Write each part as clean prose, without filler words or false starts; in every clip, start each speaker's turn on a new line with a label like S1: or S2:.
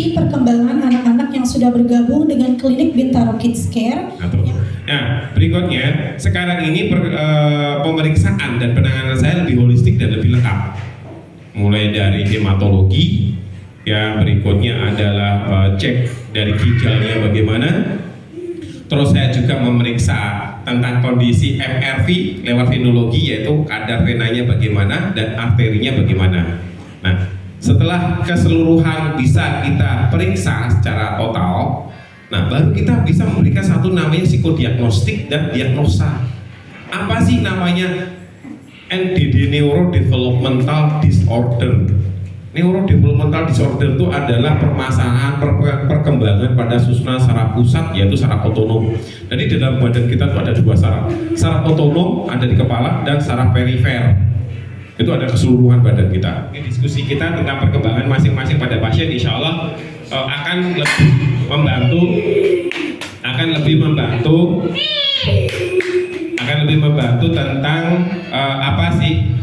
S1: diskusi perkembangan anak-anak yang sudah bergabung dengan klinik Bintaro Kids Care.
S2: Nah, berikutnya sekarang ini pemeriksaan dan penanganan saya lebih holistik dan lebih lengkap. Mulai dari hematologi, yang berikutnya adalah cek dari ginjalnya bagaimana. Terus saya juga memeriksa tentang kondisi MRV lewat venologi, yaitu kadar venanya bagaimana dan arterinya bagaimana. Nah, setelah keseluruhan bisa kita periksa secara total, nah baru kita bisa memberikan satu namanya psikodiagnostik dan diagnosa. Apa sih namanya? NDD, Neurodevelopmental Disorder. Neurodevelopmental Disorder itu adalah permasalahan perkembangan pada susunan saraf pusat, yaitu saraf otonom. Jadi dalam badan kita itu ada dua saraf. Saraf otonom ada di kepala dan saraf perifer. Itu ada keseluruhan badan kita. Ini diskusi kita tentang perkembangan masing-masing pada pasien, insya Allah akan lebih membantu tentang apa sih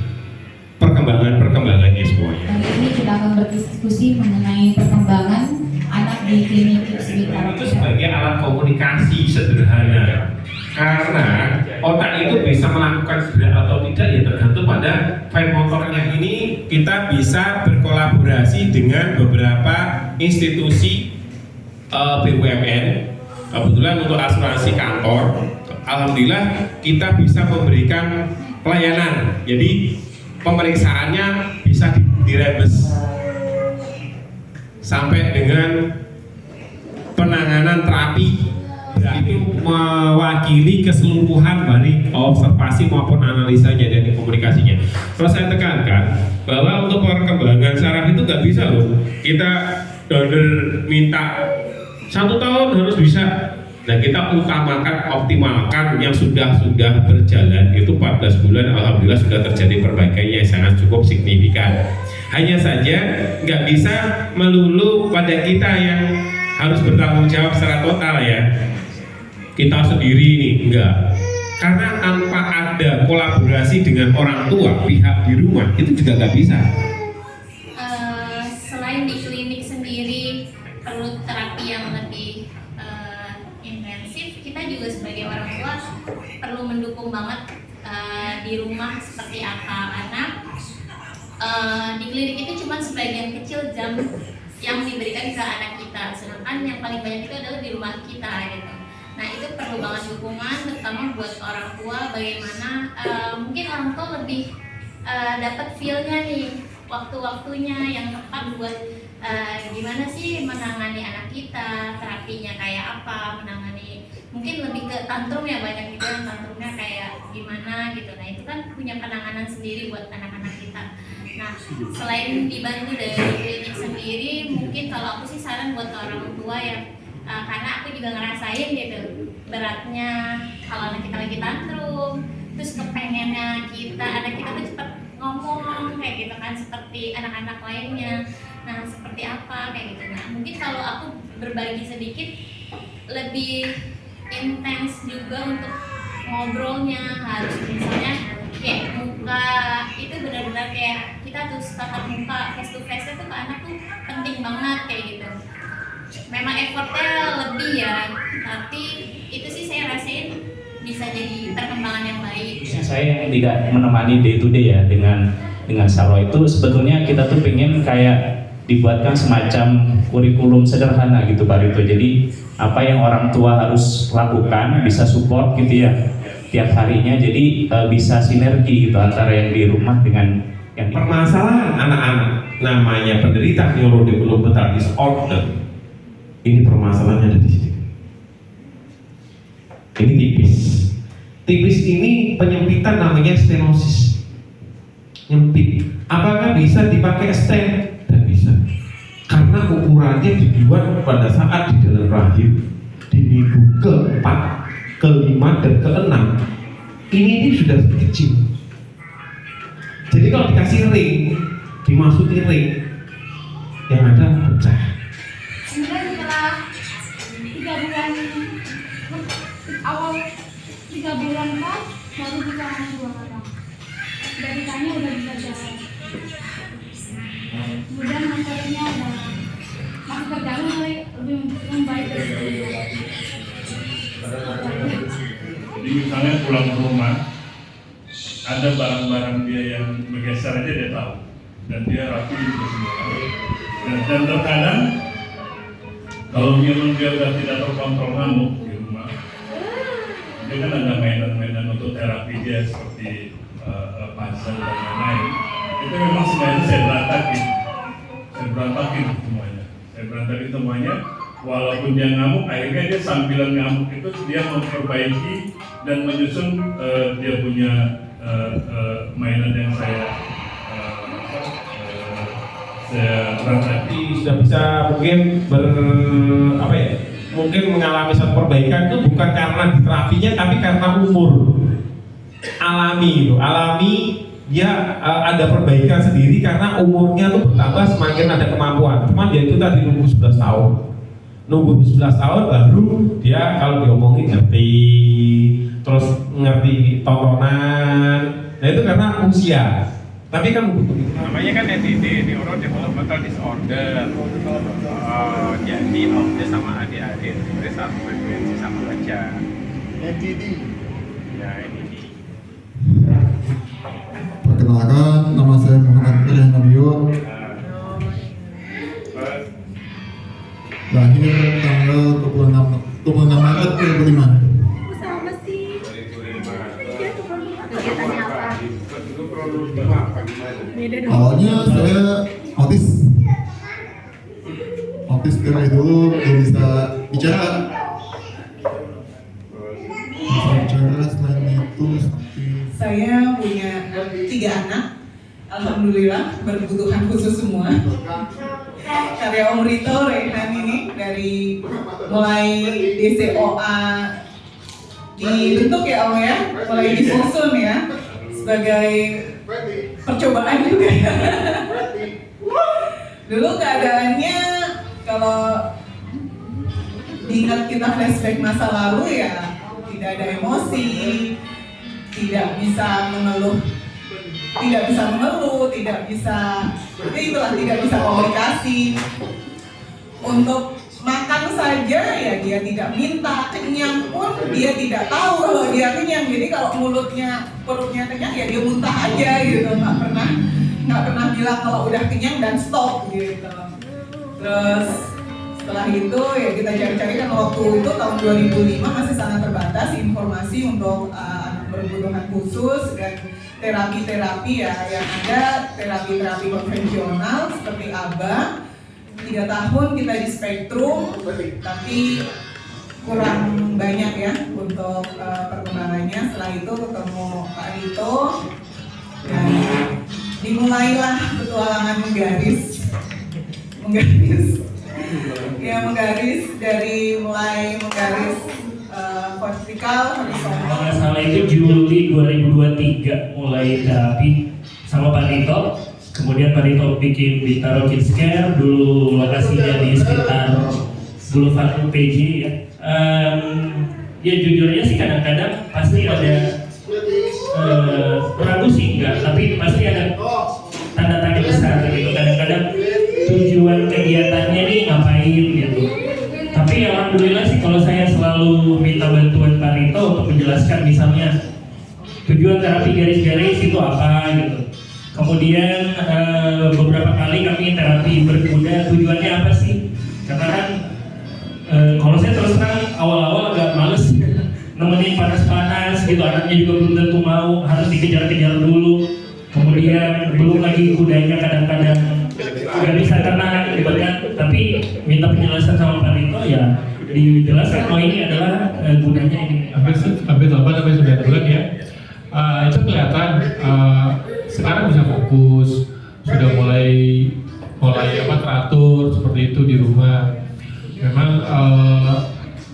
S2: perkembangannya semuanya.
S3: Kali ini kita akan berdiskusi mengenai perkembangan anak di klinik Bintaro.
S2: Itu sebagai alat komunikasi sederhana. Karena otak itu bisa melakukan gerak atau tidak ya tergantung pada fine motornya. Ini kita bisa berkolaborasi dengan beberapa institusi BUMN. Kebetulan untuk asuransi kantor, alhamdulillah kita bisa memberikan pelayanan. Jadi pemeriksaannya bisa direbes sampai dengan penanganan terapi. Itu mewakili keseluruhan dari observasi maupun analisanya dan komunikasinya. Terus saya tekankan bahwa untuk perkembangan saraf itu nggak bisa loh kita minta 1 tahun harus bisa. Nah, kita utamakan, optimalkan yang sudah berjalan itu 14 bulan, alhamdulillah sudah terjadi perbaikan yang sangat cukup signifikan. Hanya saja nggak bisa melulu pada kita yang harus bertanggung jawab secara total ya. Kita sendiri ini enggak. Karena tanpa ada kolaborasi dengan orang tua, pihak di rumah itu juga nggak bisa.
S4: Selain di klinik sendiri perlu terapi yang lebih intensif, kita juga sebagai orang tua perlu mendukung banget di rumah seperti apa anak. Di klinik itu cuma sebagian kecil jam yang diberikan ke anak kita, sedangkan yang paling banyak itu adalah di rumah kita gitu. Nah, itu perlu banget dukungan, terutama buat orang tua. Bagaimana mungkin orang tua lebih dapat feel-nya nih, waktu-waktunya yang tepat buat gimana sih menangani anak kita, terapinya kayak apa, menangani mungkin lebih ke tantrum ya, banyak juga yang tantrumnya kayak gimana gitu. Nah, itu kan punya penanganan sendiri buat anak-anak kita. Nah, selain dibantu dari klinik sendiri, mungkin kalau aku sih saran buat orang tua yang karena aku juga ngerasain gitu beratnya kalau anak kita lagi tantrum, terus kepengennya anak kita tuh cepet ngomong kayak gitu kan, seperti anak-anak lainnya. Nah, seperti apa kayak gitu. Nah, mungkin kalau aku berbagi sedikit, lebih intens juga untuk ngobrolnya, harus misalnya kayak muka itu benar-benar kayak kita tuh tatap muka face to face itu ke anak tuh penting banget kayak gitu. Memang effortnya lebih ya, tapi itu sih saya rasain bisa jadi perkembangan yang baik.
S5: Saya yang tidak menemani day to day ya dengan Sarwa itu, sebetulnya kita tuh pengen kayak dibuatkan semacam kurikulum sederhana gitu Pak Rito. Jadi apa yang orang tua harus lakukan bisa support gitu ya tiap harinya, jadi bisa sinergi gitu antara yang di rumah dengan yang di...
S2: Permasalahan anak-anak namanya penderita neurodevelopmental disorder. Ini permasalahannya ada di sini. Ini tipis. Tipis ini penyempitan namanya stenosis. Nyempit. Apakah bisa dipakai stent? Tidak bisa. Karena ukurannya dibuat pada saat di dalam rahim di minggu ke-4, ke-5 dan ke-6. Ini sudah kecil. Jadi kalau dikasih ring, dimasukin ring, yang ada pecah.
S6: Kemudian setelah 3 bulan awal 3 bulan pas baru bisa ngomong 2 kata. Udah ditanya udah bisa jalan. Kemudian motoriknya ada masih terganggu mulai lebih membaik dari sebelumnya.
S7: Jadi misalnya pulang ke rumah, ada barang-barang dia yang bergeser aja dia tahu, dan dia rapi juga semua. Dan terkadang kalau dia udah tidak terkontrol ngamuk di rumah, dia kan ada mainan-mainan untuk terapi dia seperti puzzle dan lain-lain. Itu memang semuanya saya berantakin semuanya. Walaupun dia ngamuk, akhirnya dia sambilan ngamuk itu dia memperbaiki dan menyusun dia punya mainan yang saya berantakin.
S2: Sudah bisa mungkin mungkin mengalami satu perbaikan itu bukan karena diterapinya tapi karena umur alami dia ada perbaikan sendiri karena umurnya tuh bertambah semakin ada kemampuan. Cuma dia itu tadi nunggu 11 tahun baru dia kalau diomongin ngerti, terus ngerti tontonan. Nah itu karena usia. Tapi kan
S8: namanya kan NDD, neurodevelopmental disorder. Jadi autis sama ADHD itu satu frekuensi sama aja. NDD. Ya NDD.
S9: Perkenalkan, nama saya Muhammad Ilham Nabio. Lahir tanggal 26 Maret 2005.
S6: Sama sih.
S9: Awalnya saya autis dari dulu belum bisa bicara. Selain itu
S10: saya punya 3 anak, alhamdulillah berkebutuhan khusus semua. Karya Om Rito Rehan ini dari mulai DCOA dibentuk ya Om ya, mulai disusun ya sebagai percobaan juga ya. Dulu keadaannya kalau diingat kita flashback masa lalu ya tidak ada emosi, tidak bisa mengeluh, tidak bisa komunikasi. Untuk makan saja ya dia tidak minta, kenyang pun dia tidak tahu kalau dia kenyang. Jadi kalau perutnya kenyang ya dia muntah aja gitu, nggak pernah bilang kalau udah kenyang dan stop gitu. Terus setelah itu ya kita cari-cari kan waktu itu tahun 2005 masih sangat terbatas informasi untuk anak berkebutuhan khusus dan terapi-terapi ya yang ada terapi-terapi konvensional seperti ABA. 3 tahun kita di Spektrum tapi kurang banyak ya untuk perkembangannya. Setelah itu ketemu Pak Rito dan dimulailah petualangan menggaris dari mulai menggaris vertikal, horizontal.
S11: Kalau salah itu Juli 2023 mulai terapi sama Pak Rito. Kemudian Pak Rito bikin Bintaro Kids Care, dulu lokasinya di sekitar Boulevard UPJ ya. Ya jujurnya sih kadang-kadang pasti ada ragu sih enggak, tapi pasti ada tanda tanya besar gitu. Kadang-kadang tujuan kegiatannya nih ngapain gitu. Tapi alhamdulillah sih kalau saya selalu minta bantuan Pak Rito untuk menjelaskan misalnya tujuan terapi garis-garis itu apa gitu. Kemudian beberapa kali kami terapi berkuda, tujuannya apa sih? Karena kan kalau saya terus terang awal-awal agak males nemenin panas-panas gitu, anaknya juga belum tentu mau, harus dikejar-kejar dulu. Kemudian belum lagi kudanya kadang-kadang nggak bisa tenang gitu kan. Tapi minta penjelasan sama Pak Rito ya dijelaskan, oh ini adalah gunanya ini.
S12: Hampir 8 sampai 9 bulan ya. Itu kelihatan sekarang bisa fokus, sudah mulai teratur seperti itu di rumah. Memang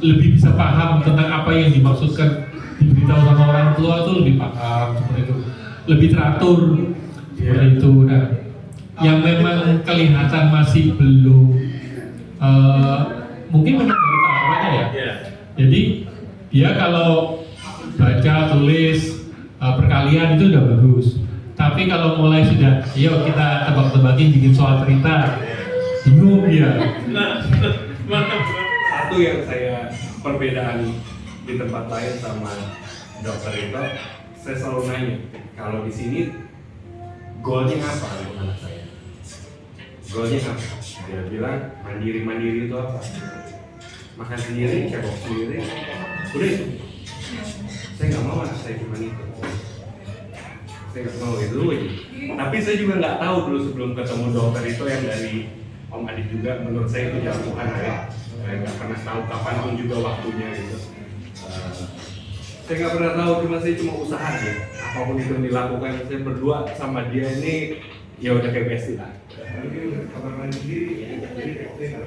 S12: lebih bisa paham tentang apa yang dimaksudkan diberitahu sama orang tua tuh, lebih paham seperti itu, lebih teratur seperti itu. Nah, yang memang kelihatan masih belum mungkin memang baru tahapannya ya. Jadi dia kalau baca tulis perkalian itu udah bagus. Tapi kalau mulai sudah, yuk kita tebak-tebakin bikin soal cerita, bingung dia.
S8: Satu yang saya perbedaan di tempat lain sama dokter itu, saya selalu nanya, kalau di sini goalnya apa untuk anak saya? Goalnya apa? Dia bilang mandiri itu apa? Makan sendiri, cebok sendiri, udah itu. Saya nggak mau anak saya cuma itu. Saya nggak mau itu aja. Tapi saya juga nggak tahu dulu sebelum ketemu dokter itu yang dari Om Adit juga, menurut saya itu jamuan ya. Saya nggak pernah tahu kapan pun juga waktunya gitu. Saya nggak pernah tahu, saya cuma usaha aja. Apapun itu yang dilakukan, saya berdua sama dia ini ya udah kayak bestie lah. Kamar mandi sendiri, jadi saya